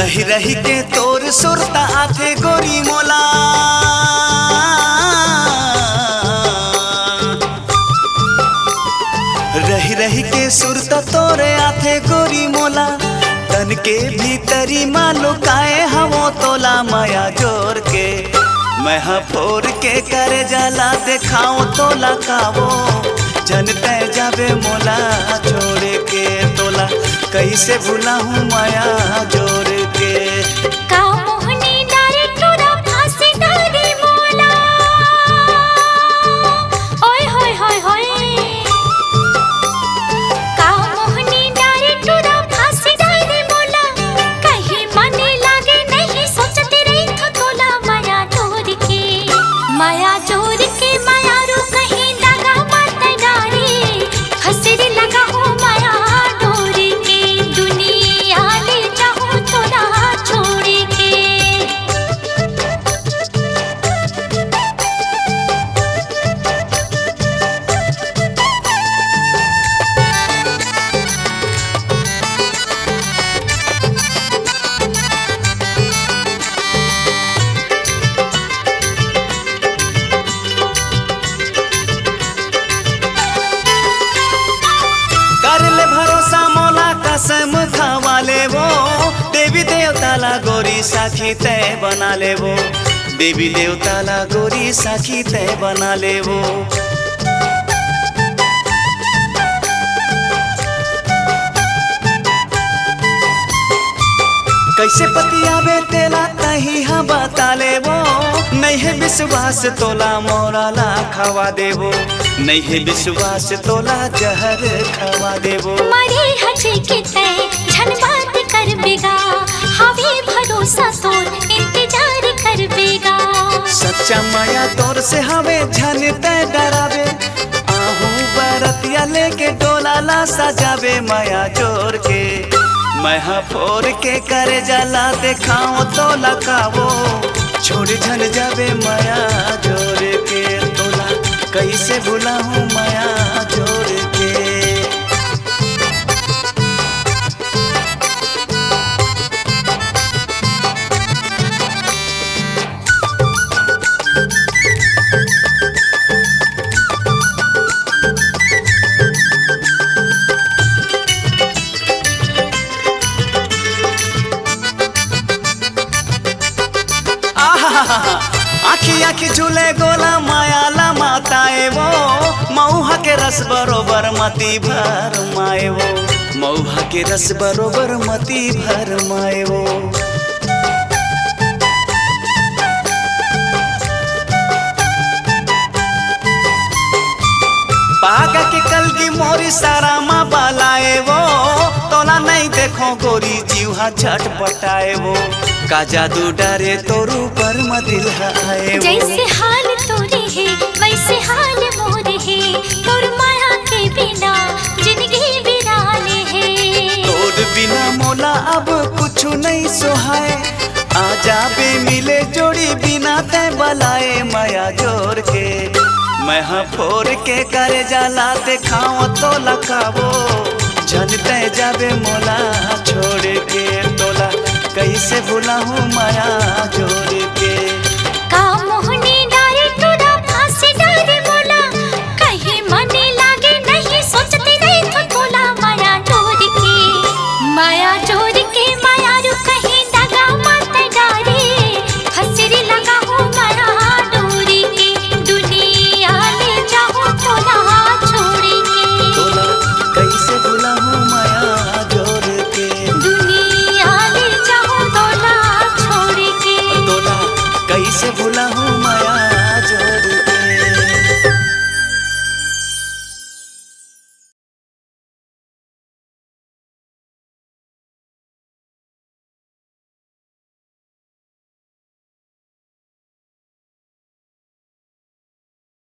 रही रही के तोर सुरता आथे गोरी मोला, रही रही के सुरता तोरे आथे गोरी मोला। तन के भीतरी मालो काए हवो तोला माया जोर के, मैं फोर के करे जाला देखाओ तोला कावो, जनते जावे मोला छोड़ के तोला, कैसे भूला हूँ माया जोड़ के। कसम खावा ले वो देवी देवता ला गोरी साखी तय बना ले वो, देवी देवता ला गोरी साखी तय बना ले वो। कैसे पतियावे तेला तही हाँ बता ले वो, नहीं है विश्वास तोला मोरा ला खवा देवो, नहीं है विश्वास तोला जहर खवा देवो। मरे हजे के तय झन बात कर बेगा, हवे भरोसा तोर इंतजार कर बेगा। सच्चा माया तोर से हवे झन तय डरावे, आहू बरतिया लेके डोला ला सजावे माया जोर के, मैं फोर के करे जाला देखाओ तोला कावो, छोड़ झन जावे माया जोर के तोला, कैसे भूला हूँ माया जोड़ के। आखी आखी झूले गोला माया ला माताए वो, मऊहा के रस बरोबर मती भर माए वो, मऊहा के रस बरोबर मती भर माए वो। पागा के कलगी मोरी सारा माँ बालाए वो, तोला नहीं देखो गोरी जीवा झटपटाए वो, का जादू डरे तोरू पर मदिल आए वो। जैसे हाल तोरे है वैसे हाल मोरे है, तोर माया के बिना जिंदगी बिराले है। तोर बिना मोला अब कुछ नहीं सोहाए, आ जाबे मिले जोड़ी बिना तय बलाए माया जोर के, मैं फोर के करे जाला देखाओ तो लखावो, झन तय जाबे मोला छोड़ के तोला, कैसे भूला हूँ माया।